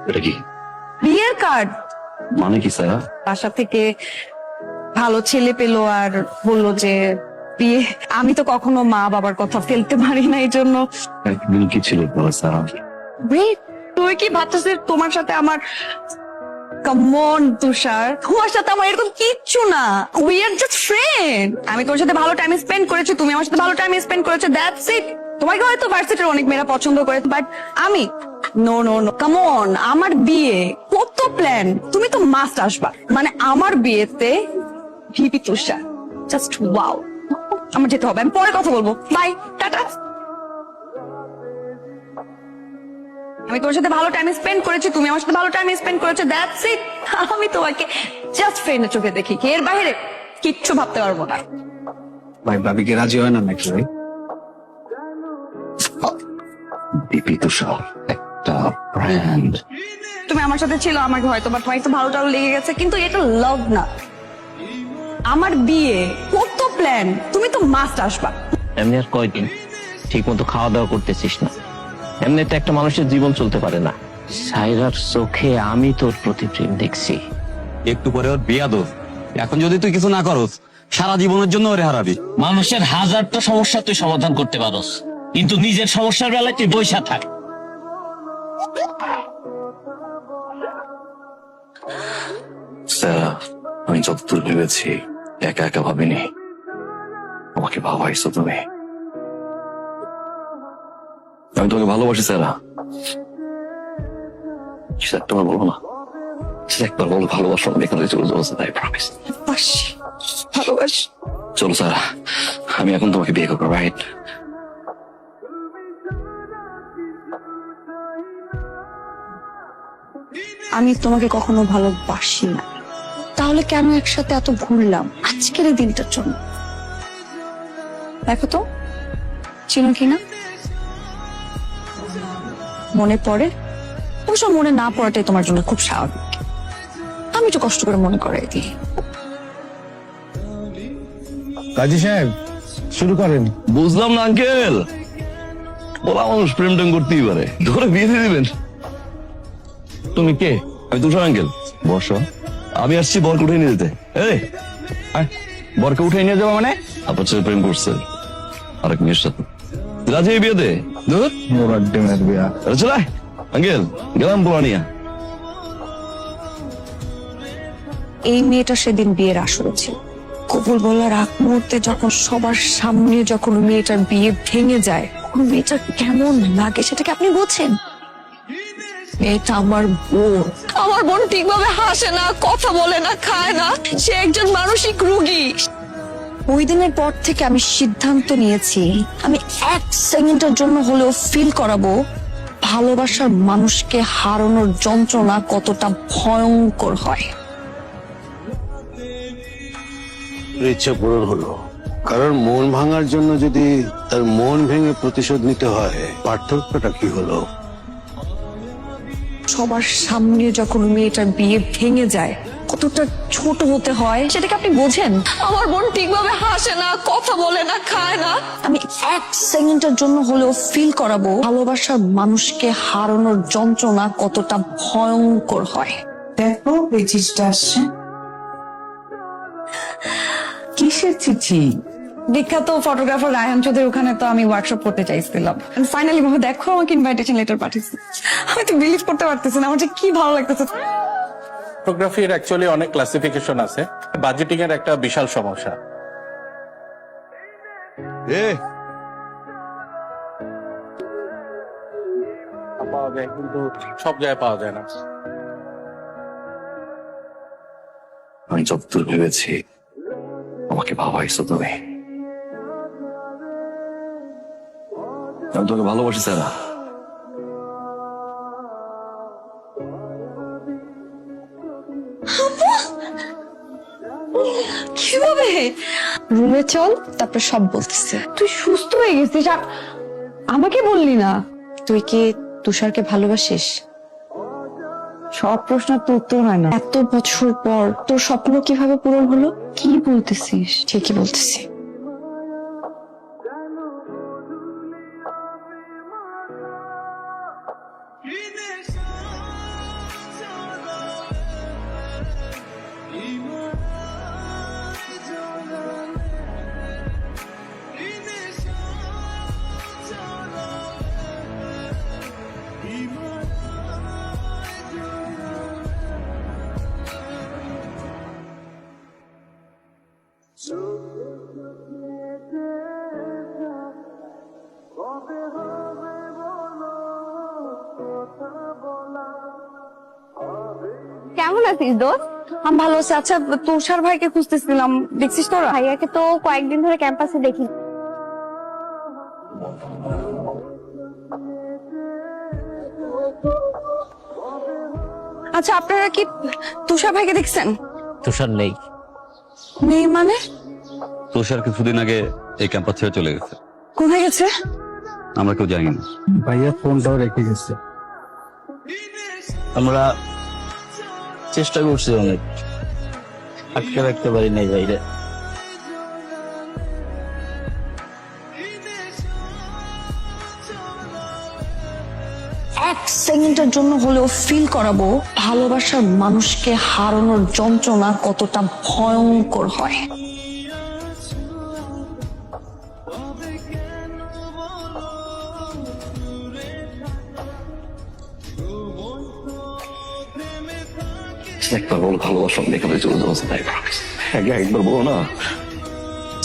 এটা কি? বিয়ের কার্ড। মানে কি স্যার? বাসা থেকে ভালো ছেলে পেলো আর বললো যে বিয়ে। আমি তো কখনো মা বাবার কথা ফেলতে পারি না, এই জন্য। একদিন কি ছিল স্যার? তুই কি ভাবতেছিস তোমার সাথে আমার? কামন তুষার, তোমার সাথে আমার এরকম কিচ্ছু না। We are just friend. আমি তোর সাথে ভালো টাইম স্পেন্ড করেছি, তুমি আমার সাথে ভালো টাইম স্পেন্ড করেছো, দ্যাটস ইট। তোমাকে হয়তো ভার্সিটির অনেক মেয়েরা পছন্দ করে, বাট আমি নো নো নো। কামন, আমার বিয়ে কত প্ল্যান, তুমি তো মাস্ট আসবা। মানে আমার বিয়েতে ভিপি তুষার, জাস্ট ওয়াও। আমার যেতে হবে, আমি পরে কথা বলবো, বাই, টাটা। আমি তোর সাথে ভালো টাইম স্পেন্ড করেছি, তুমি আমার সাথে ভালো টাইম স্পেন্ড করেছো, দ্যাটস ইট। আমি তোমাকে জাস্ট ফ্রেন্ডের চোখে দেখি, এর বাইরে কিচ্ছু ভাবতে পারবো না। ভাই ভাবি কি রাজি হয় না নাকি ভাই? ভিপি তুষার একটা ব্র্যান্ড। তুমি আমার সাথে ছিল আমাকে হয়তো, বাট তোমার একটু ভালো টালো লেগে গেছে, কিন্তু এটা লাভ না। আমার বিয়ে কত প্ল্যান, তুমি তো মাস্ট আসবা। এমনি আর কয়দিন ঠিক মতো খাওয়া দাওয়া করতেছিস না, এমনিতে একটা মানুষের জীবন চলতে পারে না। সাইরার চোখে আমি তোর প্রতি প্রেম দেখছি। একটু পরে ওর বিয়া দোষ। এখন যদি তুই কিছু না করস, সারা জীবনের জন্য ওরে হারাবি। মানুষের হাজারটা সমস্যা তুই সমাধান করতে পারস, কিন্তু নিজের সমস্যার বেলায় তুই বইসা থাক। স্যার, আমি যতদূর ভেবেছি একা একা ভাবিনি, আমাকে ভাবাইছো তুমি। আমি তোমাকে ভালোবাসি স্যার। স্যার তোমার বলো না, একবার বলো ভালোবাসো, আমি এখান থেকে চলে যাবো স্যার, আই প্রমিস। ভালোবাসি। চলো স্যার, আমি এখন তোমাকে বিয়ে করবো, রাইট? আমি তোমাকে কখনো ভালোবাসি না, তাহলে কেন একসাথে এত ঘুরলাম আজকের এই দিনটার জন্য? দেখো তো, চিনো কিনা? মনে পড়ে? অবশ্য মনে না পড়াটাই তোমার জন্য খুব স্বাভাবিক। আমি একটু কষ্ট করে মনে করাই দিই। কাজী সাহেব শুরু করেন। বুঝলাম না আঙ্কেল, বলা মানুষ প্রেম টেম করতেই পারে, ধরে বিয়ে দিয়ে দিবেন। তুমি কে? আমি তুষার আঙ্কেল। বসো, আমি আসছি বরকে উঠে নিয়ে যেতে। এই আয়, বরকে উঠে নিয়ে যাবো মানে? আপনার ছেলে প্রেম করছে আরেক মেয়ের সাথে, রাজি এই বিয়েতে? ধুর, মোরার ডিমের বিয়া। আরে চলে আয় আঙ্কেল, গেলাম পোড়ানিয়া। এই মেয়েটা সেদিন বিয়ের আসরে ছিল। কবুল বলার আগ মুহূর্তে যখন সবার সামনে যখন মেয়েটার বিয়ে ভেঙে যায়, মেয়েটার কেমন লাগে সেটা কি আপনি বোঝেন? মেয়েটা আমার বোন। আমার বোন ঠিকভাবে হাসে না, কথা বলে না, খায় না, সে একজন মানসিক রোগী। ওই দিনের পর থেকে আমি সিদ্ধান্ত নিয়েছি, আমি এক সেকেন্ডের জন্য হলেও ফিল করাবো ভালোবাসার মানুষকে হারানোর যন্ত্রণা কতটা ভয়ঙ্কর হয়। ইচ্ছা পূরণ হলো। কারণ মন ভাঙার জন্য যদি তার মন ভেঙে প্রতিশোধ নিতে হয়, পার্থক্যটা কি হলো? সবার সামনে যখন মেয়েটার বিয়ে ভেঙে যায় কতটা ছোট হতে হয় সেটাকে আপনি বোঝেন? আমার বোন ঠিকভাবে হাসে না, কথা বলে না, খায় না। আমি এক সেকেন্ডের জন্য হলেও ফিল করাবো ভালোবাসার মানুষকে হারানোর যন্ত্রণা কতটা ভয়ঙ্কর হয়। দেখো এই চিঠিটা আসছে। কিসের চিঠি? বিখ্যাত ফটোগ্রাফার রায়হান চৌধুরীর ওখানে তো আমি ওয়ার্কশপ করতে চাইছিলাম, ফাইনালি ভাবে দেখো আমাকে ইনভাইটেশন লেটার পাঠিয়েছে। আমি তো বিলিভ করতে পারতেছি না, আমার যে কি ভালো লাগতেছে। ফটোগ্রাফির অ্যাকচুয়ালি অনেক ক্লাসিফিকেশন আছে, বাজেটিং এর একটা বিশাল সমস্যা। পাওয়া যায় কিন্তু সব জায়গায় পাওয়া যায় না। আমি যতদূর ভেবেছি আমাকে ভাবাইছো তুমি। আমি তোমাকে ভালোবাসি স্যার। কিভাবে? রুমে চল, তারপর সব বলতেছে। তুই সুস্থ হয়ে গেছিস আর আমাকে বললি না? তুই কি তুষারকে ভালোবাসিস? সব প্রশ্নের তো উত্তর হয় না। এত বছর পর তোর স্বপ্ন কিভাবে পূরণ হলো? কি বলতেছিস? ঠিকই বলতেছি। কেমন আছিস দোস্ত? আমি ভালো আছি। আচ্ছা, তুষার ভাইকে খুঁজতেছিলাম, দেখছিস তোরা? ভাইয়াকে তো কয়েকদিন ধরে ক্যাম্পাসে দেখি। আচ্ছা, আপনারা কি তুষার ভাইকে দেখছেন? তুষার নেই। নেই মানে? তুষার কিছুদিন আগে এই ক্যাম্পাস ছেড়ে চলে গেছে, কোথায় গেছে? আমরা কেউ জানি না। ভাইয়া ফোনটাও রেখে গেছে। আমরা চেষ্টা করছি অনেক, আটকে রাখতে পারি নাই ভাইরে। এক সেকেন্ডের জন্য হলেও ফিল করাবো ভালোবাসার মানুষকে হারানোর যন্ত্রণা কতটা ভয়ঙ্কর হয়। একবার বল ভালোবাসা এখানে চলে যাবো। একবার বলো না,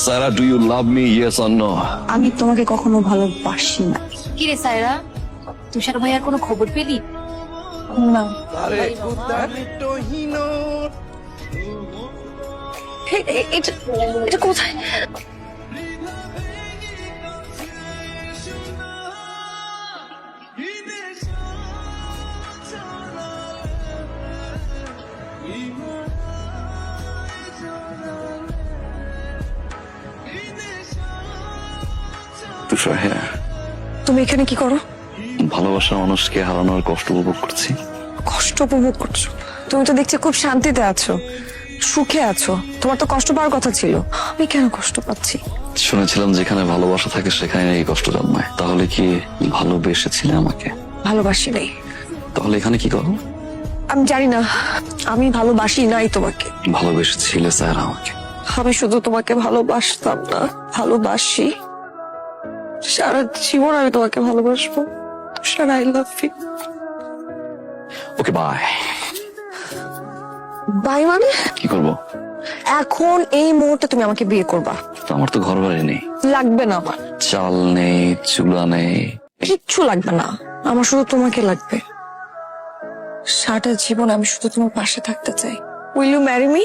Sara do you love me, yes or no? আমি তোমাকে কখনো ভালোবাসি না। কিরে সায়রা, তুষার ভাইয়ার কোনো খবর পেলি? না। এটা কোথায়? তুষার, হ্যাঁ, তুমি এখানে কি করো? ভালোবাসার মানুষকে হারানোর কষ্ট উপভোগ করছি। কষ্ট উপভোগ করছো? তুমি তো দেখছি খুব শান্তিতে আছো, সুখে আছো। তোমার তো কষ্ট পাওয়ার কথা ছিল। আমি কেন কষ্ট পাচ্ছি? শুনেছিলাম যেখানে ভালোবাসা থাকে সেখানে এই কষ্ট জন্মায়। তাহলে কি ভালোবেসেছিলে আমাকে? ভালোবাসি নেই। তাহলে এখানে কি করো? আমি জানি না, আমি ভালোবাসি নাই তোমাকে। ভালোবেসেছিলে স্যার আমাকে। আমি শুধু তোমাকে ভালোবাসতাম না, ভালোবাসি। সারা জীবন আমি তোমাকে ভালোবাসবো। Sara I love you. Okay, bye. Bye মানে? কি করবো? এখন এই মুহূর্তে তুমি আমাকে বিয়ে করবা। তো আমার তো ঘর বাড়ি নেই, লাগবে না আমার। চাল নেই, চুলা নেই, কিচ্ছু লাগবে না, আমার শুধু তোমাকে লাগবে। সারাটা জীবন আমি শুধু তোমার পাশে থাকতে চাই। Will you marry me?